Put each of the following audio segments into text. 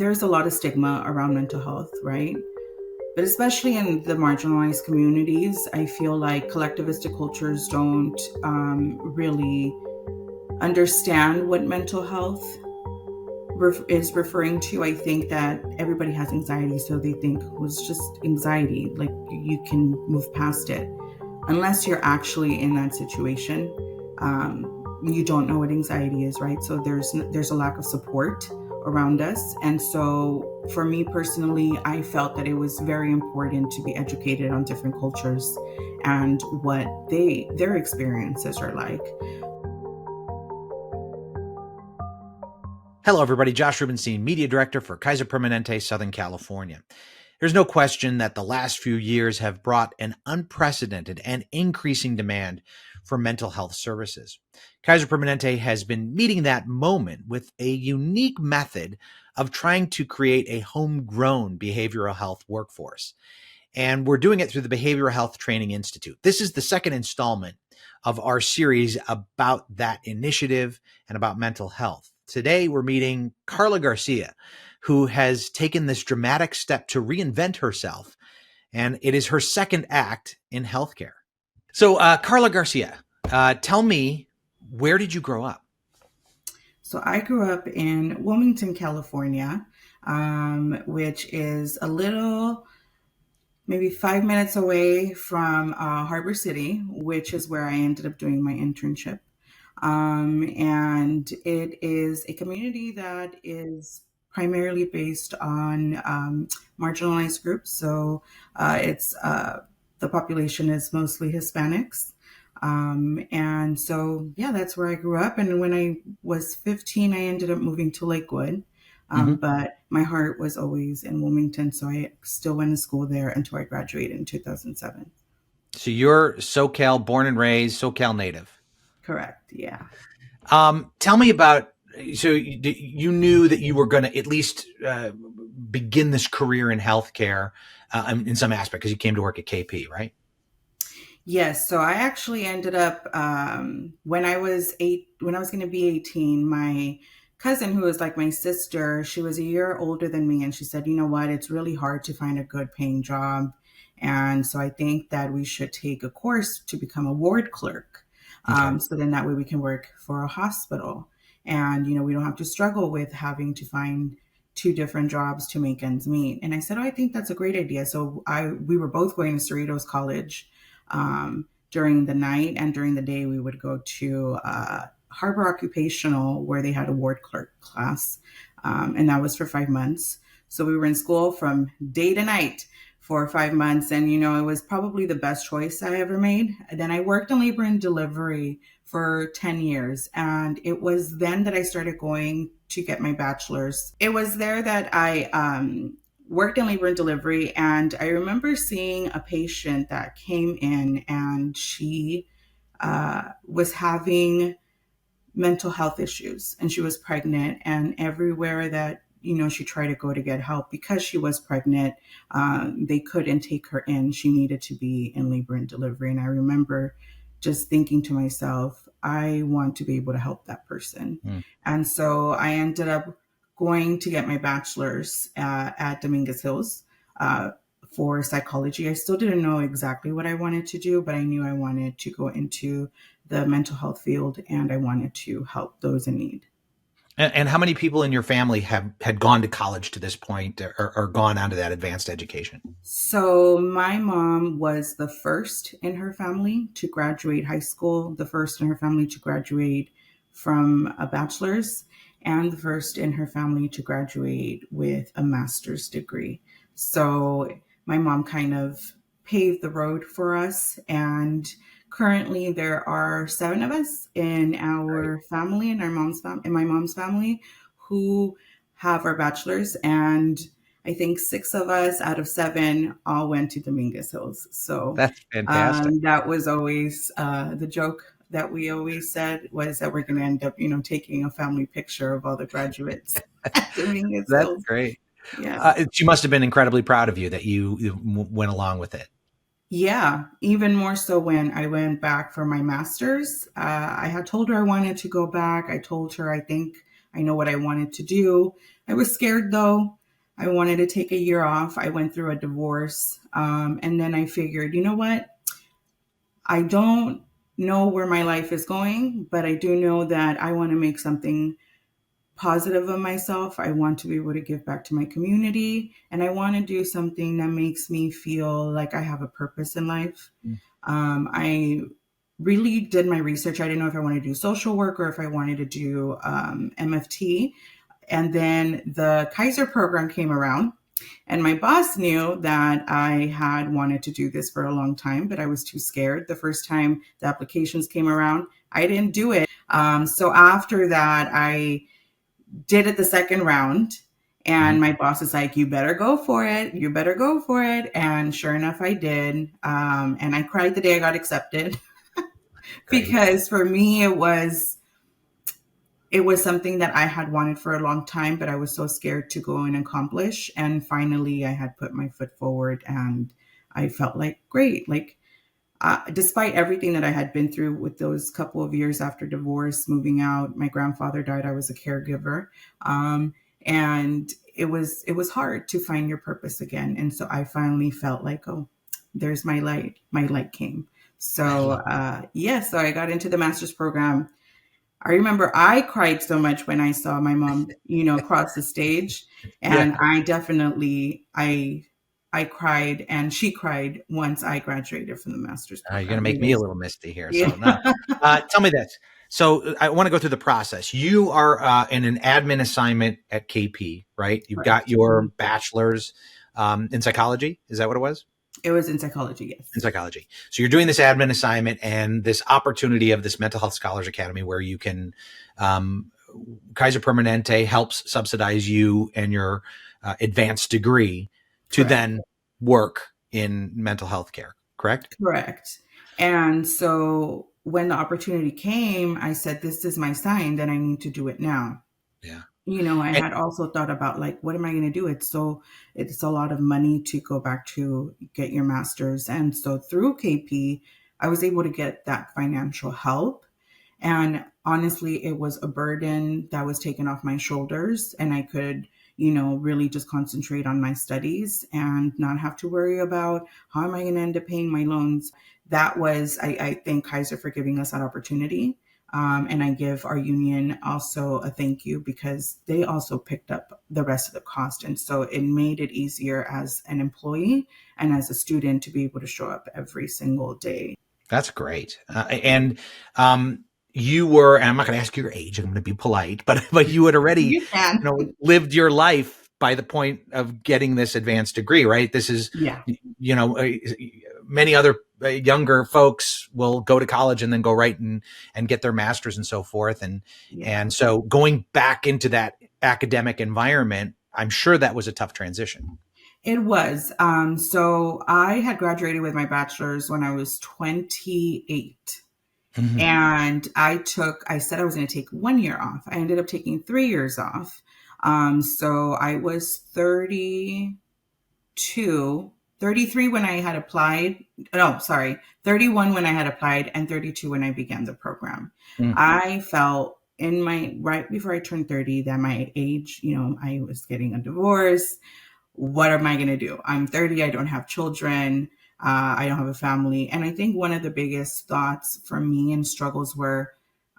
there's a lot of stigma around mental health, right? But especially in the marginalized communities, I feel like collectivistic cultures don't really understand what mental health is referring to. I think that everybody has anxiety, so they think it was just anxiety, like you can move past it. Unless you're actually in that situation, you don't know what anxiety is, right? So there's a lack of support around us. And so for me personally, I felt that it was very important to be educated on different cultures and what their experiences are like. Hello, everybody. Josh Rubenstein, Media Director for Kaiser Permanente, Southern California. There's no question that the last few years have brought an unprecedented and increasing demand for mental health services. Kaiser Permanente has been meeting that moment with a unique method of trying to create a homegrown behavioral health workforce. And we're doing it through the Behavioral Health Training Institute. This is the second installment of our series about that initiative and about mental health. Today, we're meeting Carla Garcia, who has taken this dramatic step to reinvent herself, and it is her second act in healthcare. So, Carla Garcia, tell me, where did you grow up? So I grew up in Wilmington, California, which is a little, maybe 5 minutes away from Harbor City, which is where I ended up doing my internship. And it is a community that is primarily based on marginalized groups. So the population is mostly Hispanics. And so, yeah, that's where I grew up. And when I was 15, I ended up moving to Lakewood. But my heart was always in Wilmington. So I still went to school there until I graduated in 2007. So you're SoCal, born and raised, SoCal native. Correct. Yeah. Tell me about, so you knew that you were going to at least begin this career in healthcare in some aspect because you came to work at KP, right? Yes. So I actually ended up, when I was going to be 18, my cousin, who was like my sister, she was a year older than me. And she said, you know what, it's really hard to find a good paying job. And so I think that we should take a course to become a ward clerk. Okay. So then that way we can work for a hospital. And, you know, we don't have to struggle with having to find two different jobs to make ends meet. And I said, oh, I think that's a great idea. So we were both going to Cerritos College during the night, and during the day we would go to Harbor Occupational, where they had a ward clerk class. And that was for 5 months. So we were in school from day to night for 5 months. And, you know, it was probably the best choice I ever made. And then I worked in labor and delivery for 10 years. And it was then that I started going to get my bachelor's. It was there that I worked in labor and delivery. And I remember seeing a patient that came in, and she was having mental health issues, and she was pregnant, and everywhere that, you know, she tried to go to get help, because she was pregnant, they couldn't take her in. She needed to be in labor and delivery. And I remember just thinking to myself, I want to be able to help that person. And so I ended up going to get my bachelor's at Dominguez Hills for psychology. I still didn't know exactly what I wanted to do, but I knew I wanted to go into the mental health field, and I wanted to help those in need. And how many people in your family had gone to college to this point, or gone on to that advanced education? So my mom was the first in her family to graduate high school, the first in her family to graduate from a bachelor's, and the first in her family to graduate with a master's degree. So my mom kind of paved the road for us. And currently there are 7 of us in our family, in my mom's family, who have our bachelor's. And I think 6 of us out of 7 all went to Dominguez Hills. So That's fantastic. that was always the joke that we always said, was that we're going to end up, you know, taking a family picture of all the graduates at Dominguez That's Hills. great. Yeah. She must have been incredibly proud of you that you went along with it. Yeah, even more so when I went back for my master's. I had told her I wanted to go back. I told her I think I know what I wanted to do. I was scared though. I wanted to take a year off. I went through a divorce. And then I figured, you know what? I don't know where my life is going, but I do know that I want to make something positive of myself. I want to be able to give back to my community, and I want to do something that makes me feel like I have a purpose in life. I really did my research. I didn't know if I wanted to do social work or if I wanted to do MFT. And then the Kaiser program came around, and my boss knew that I had wanted to do this for a long time, but I was too scared. The first time the applications came around, I didn't do it. So after that, I did it the second round. And my boss is like, you better go for it. You better go for it. And sure enough, I did. And I cried the day I got accepted Great. because for me, it was something that I had wanted for a long time, but I was so scared to go and accomplish. And finally, I had put my foot forward and I felt like, great. Like, despite everything that I had been through with those couple of years after divorce, moving out, my grandfather died. I was a caregiver, and it was hard to find your purpose again. And so I finally felt like, oh, there's my light. My light came. I So love yeah, so I got into the master's program. I remember I cried so much when I saw my mom, cross the stage, Yeah. and I definitely I cried and she cried once I graduated from the master's You're going to program. make me a little misty here. Yeah, So now, tell me this. So I want to go through the process. You are in an admin assignment at KP, right? You've got correct. your bachelor's in psychology. Is that what it was? It was in psychology, In yes. psychology. So you're doing this admin assignment and this opportunity of this Mental Health Scholars Academy where you can, Kaiser Permanente helps subsidize you and your advanced degree to Correct. then work in mental health care, correct? Correct. And so when the opportunity came, I said, this is my sign that I need to do it now. Yeah. I And, had also thought about, like, what am I going to do? It's a lot of money to go back to get your master's. And so through KP, I was able to get that financial help. And honestly, it was a burden that was taken off my shoulders, and I could, really just concentrate on my studies and not have to worry about how am I going to end up paying my loans. That was, I thank Kaiser for giving us that opportunity. And I give our union also a thank you because they also picked up the rest of the cost. And so it made it easier as an employee and as a student to be able to show up every single day. that's great. And you were, and I'm not going to ask your age. I'm going to be polite, but you had already, You can. lived your life by the point of getting this advanced degree, right? This is, Yeah. many other younger folks will go to college and then go right and get their masters and so forth. And, Yeah. and so going back into that academic environment, I'm sure that was a tough transition. It was. So I had graduated with my bachelor's when I was 28. Mhm. And I said I was going to take 1 year off. I ended up taking 3 years off. So I was 33 when I had applied. No, sorry, 31 when I had applied and 32 when I began the program. Mm. I felt right before I turned 30 that my age, I was getting a divorce. What am I going to do? I'm 30. I don't have children. I don't have a family. And I think one of the biggest thoughts for me and struggles were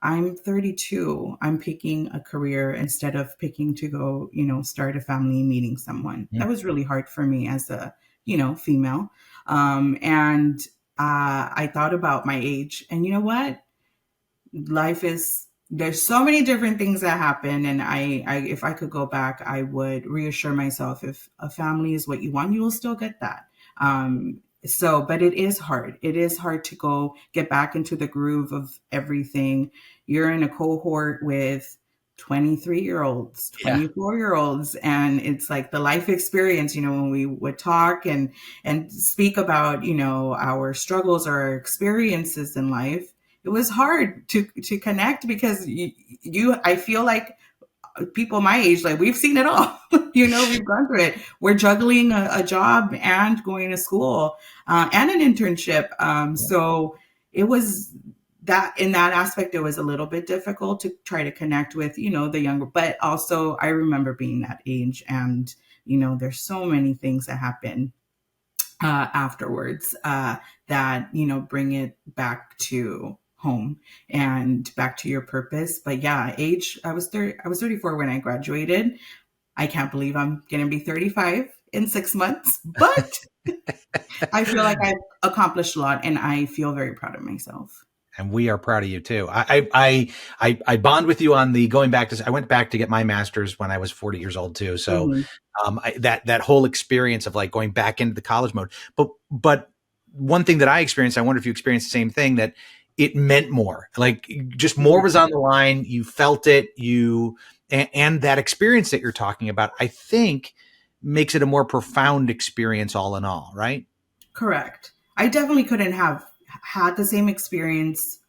I'm 32. I'm picking a career instead of picking to go, start a family, meeting someone. Mm. That was really hard for me as a, female. And I thought about my age. And you know what? There's so many different things that happen, and I if I could go back, I would reassure myself, if a family is what you want, you will still get that. But it is hard to go get back into the groove of everything. You're in a cohort with 23-year-olds, Yeah. 24-year-olds, and it's like the life experience, when we would talk and speak about, our struggles or our experiences in life. It was hard to connect because I feel like people my age, like, we've seen it all. We've gone through it. We're juggling a job and going to school and an internship. So it was that in that aspect, it was a little bit difficult to try to connect with, the younger, but also I remember being that age, and, there's so many things that happen afterwards that, bring it back to home and back to your purpose. But yeah, age, I was 34 when I graduated. I can't believe I'm going to be 35 in 6 months, but I feel like I've accomplished a lot and I feel very proud of myself. And we are proud of you too. I bond with you on the going back to. I went back to get my master's when I was 40 years old too. So Mhm. that whole experience of like going back into the college mode. But one thing that I experienced, I wonder if you experienced the same thing, that it meant more. Like just more was on the line. You felt it. And that experience that you're talking about, I think, makes it a more profound experience all in all. Right. Correct. I definitely couldn't have had the same experience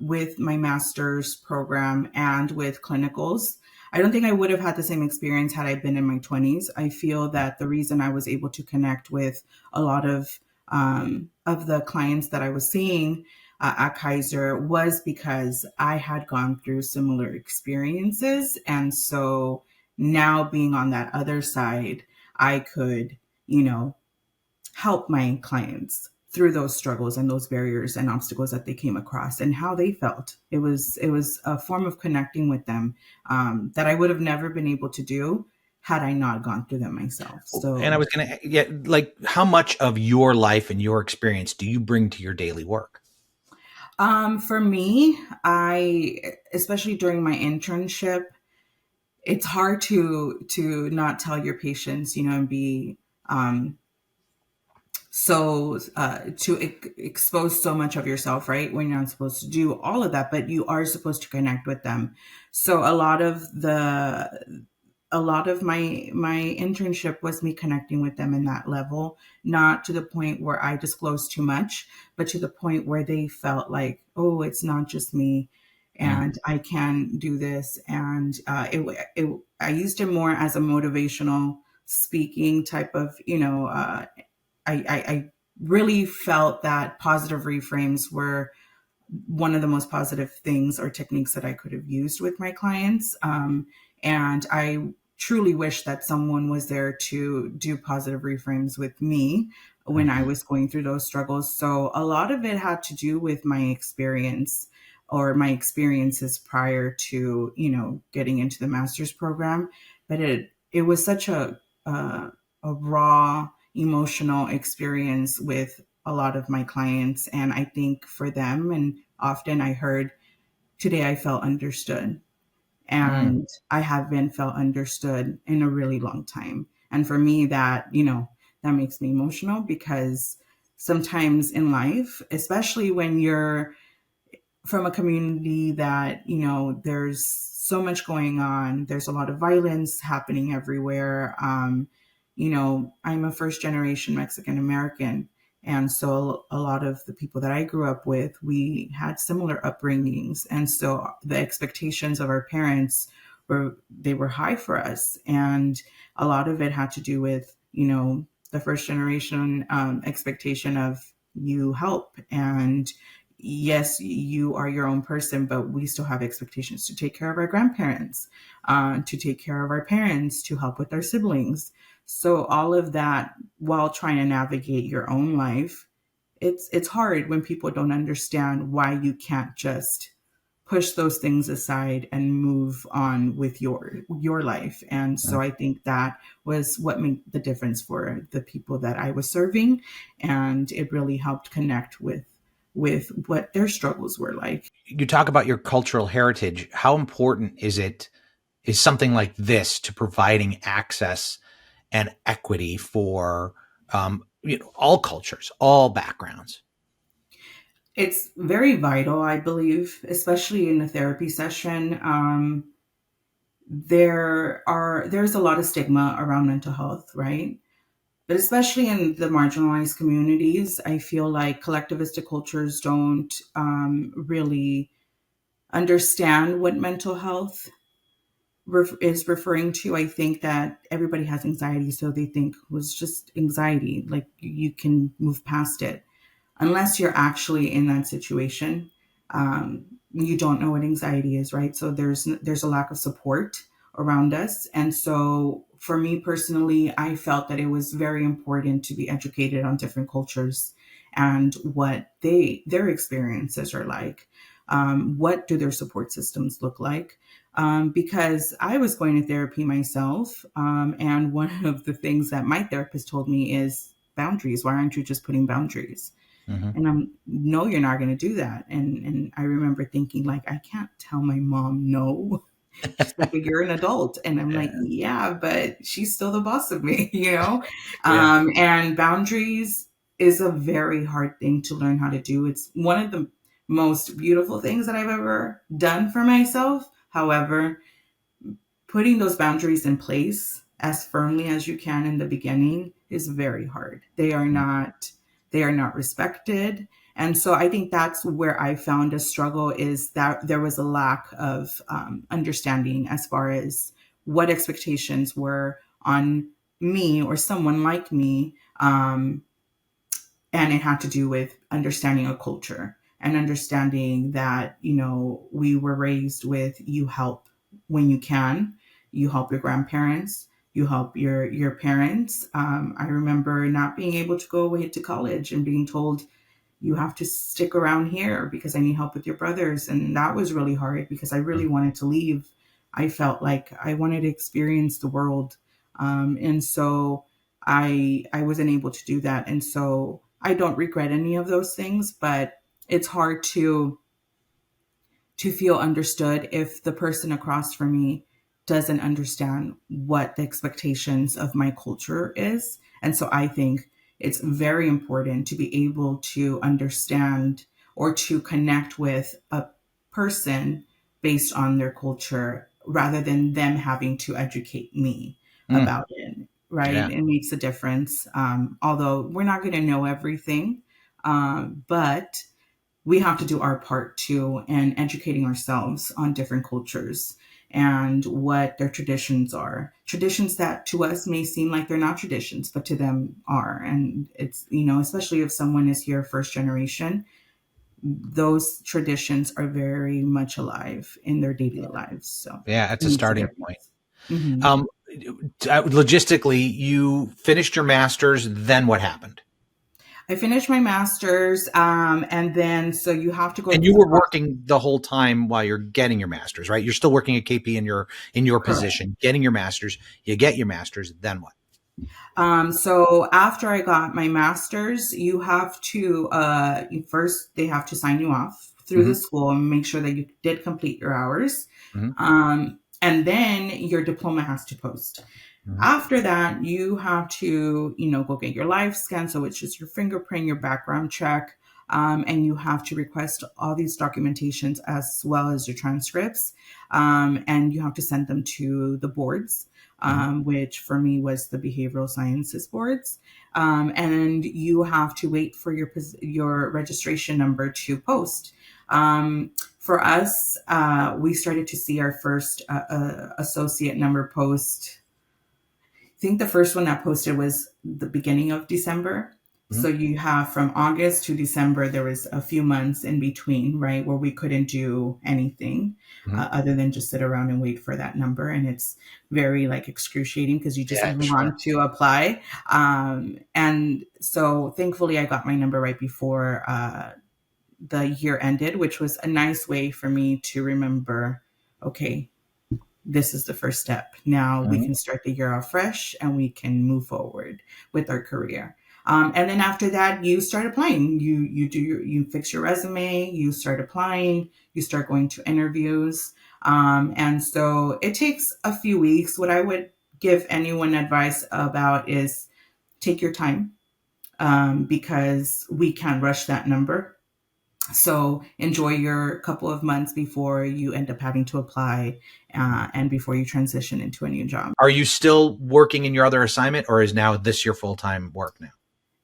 with my master's program and with clinicals. I don't think I would have had the same experience had I been in my 20s. I feel that the reason I was able to connect with a lot of the clients that I was seeing at Kaiser was because I had gone through similar experiences. And so now being on that other side, I could, you know, help my clients through those struggles and those barriers and obstacles that they came across and how they felt. It was a form of connecting with them that I would have never been able to do had I not gone through them myself. And I So was going to get like, how much of your life and your experience do you bring to your daily work? for me, I especially during my internship, it's hard to not tell your patients, and be so to expose so much of yourself, right, when you're not supposed to do all of that, but you are supposed to connect with them. So a lot of my internship was me connecting with them in that level, not to the point where I disclosed too much, but to the point where they felt like, oh, it's not just me, Mm. and I can do this. And I used it more as a motivational speaking type of, I really felt that positive reframes were one of the most positive things or techniques that I could have used with my clients. And I truly wish that someone was there to do positive reframes with me when I Mhm. was going through those struggles. So a lot of it had to do with my experience or my experiences prior to, getting into the master's program. But it was such a raw emotional experience with a lot of my clients. And I think for them, and often I heard, today I felt understood. Mm. And I haven't felt understood in a really long time. And for me, that makes me emotional because sometimes in life, especially when you're from a community that, there's so much going on, there's a lot of violence happening everywhere. I'm a first generation Mexican American, and so a lot of the people that I grew up with, we had similar upbringings, and so the expectations of our parents were high for us. And a lot of it had to do with, the first generation expectation of, you help, and yes, you are your own person, but we still have expectations to take care of our grandparents, to take care of our parents, to help with our siblings. So all of that, while trying to navigate your own life, it's hard when people don't understand why you can't just push those things aside and move on with your life. And so I think that was what made the difference for the people that I was serving, and it really helped connect with what their struggles were like. You talk about your cultural heritage. How important is something like this to providing access and equity for all cultures, all backgrounds? It's very vital, I believe, especially in a therapy session. There's a lot of stigma around mental health, right? But especially in the marginalized communities, I feel like collectivistic cultures don't really understand what mental health is referring to. I think that everybody has anxiety, so they think it was just anxiety, like you can move past it, unless you're actually in that situation. You don't know what anxiety is, right? So there's a lack of support around us. And so for me personally, I felt that it was very important to be educated on different cultures and what their experiences are like. What do their support systems look like? Because I was going to therapy myself, and one of the things that my therapist told me is boundaries. Why aren't you just putting boundaries? Hmm. And I'm, no, you're not going to do that. And I remember thinking, like, I can't tell my mom no. She's like, but you're an adult. And I'm like, Yeah. yeah, but she's still the boss of me, you know? Yeah. And boundaries is a very hard thing to learn how to do. It's one of the most beautiful things that I've ever done for myself. However, putting those boundaries in place as firmly as you can in the beginning is very hard. They are not respected. And so I think that's where I found a struggle, is that there was a lack of understanding as far as what expectations were on me or someone like me. And it had to do with understanding a culture and understanding that, we were raised with, you help when you can, you help your grandparents, you help your parents. I remember not being able to go away to college and being told, you have to stick around here because I need help with your brothers. And that was really hard because I really wanted to leave. I felt like I wanted to experience the world. And so I wasn't able to do that. And so I don't regret any of those things, but it's hard to feel understood if the person across from me doesn't understand what the expectations of my culture is. And so I think it's very important to be able to understand or to connect with a person based on their culture rather than them having to educate me Mm. about it, right? Yeah. It makes a difference. Although we're not going to know everything, but we have to do our part too in educating ourselves on different cultures and what their traditions are. Traditions that to us may seem like they're not traditions, but to them are. And it's, especially if someone is here first generation, those traditions are very much alive in their daily lives. So Yeah. It's it a makes a starting point. difference. Hmm. Um, Logistically, you finished your master's. Then what happened? I finished my master's, and then so you have to go And through you the were process. working the whole time while you're getting your master's, right? You're still working at KP in your Correct. position, getting your master's. You get your master's. Then what? So after I got my master's, you have to first they have to sign you off through Hmm. the school and make sure that you did complete your hours, Hmm. and then your diploma has to post. Hmm. After that, you have to, go get your live scan. So it's just your fingerprint, your background check. And you have to request all these documentations as well as your transcripts. And you have to send them to the boards, Hmm. which for me was the behavioral sciences boards. And you have to wait for your registration number to post. For us, we started to see our first associate number post. I think the first one that posted was the beginning of December. Hmm. So you have from August to December, there was a few months in between, right, where we couldn't do anything Hmm. other than just sit around and wait for that number. And it's very like excruciating because you just Yeah, sure. want to apply. And so thankfully, I got my number right before the year ended, which was a nice way for me to remember, okay, this is the first step. Now we Mhm. can start the year off fresh and we can move forward with our career. And then after that, you start applying. You fix your resume. You start applying. You start going to interviews. And so it takes a few weeks. What I would give anyone advice about is take your time, because we can't rush that number. So enjoy your couple of months before you end up having to apply, and before you transition into a new job. Are you still working in your other assignment, or is now this your full-time work now?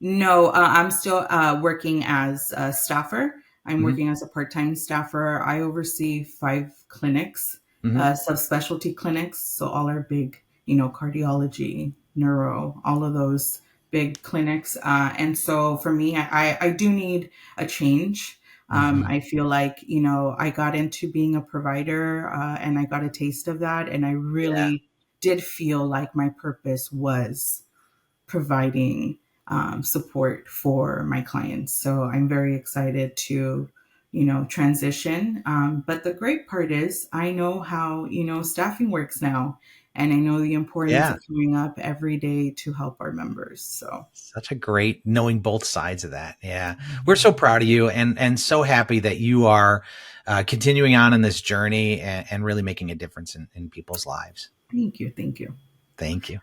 No, I'm still working as a staffer. I'm Hmm. working as a part-time staffer. I oversee 5 clinics, Hmm. subspecialty clinics. So all our big, cardiology, neuro, all of those big clinics. And so for me, I do need a change. Hmm. I feel like, I got into being a provider, and I got a taste of that. And I Yeah. really did feel like my purpose was providing support for my clients. So I'm very excited to, transition. But the great part is I know how, staffing works now. And I know the importance Yeah. of coming up every day to help our members. So Such a great knowing both sides of that. Yeah. We're so proud of you and so happy that you are continuing on in this journey and really making a difference in people's lives. thank you. Thank you. Thank you.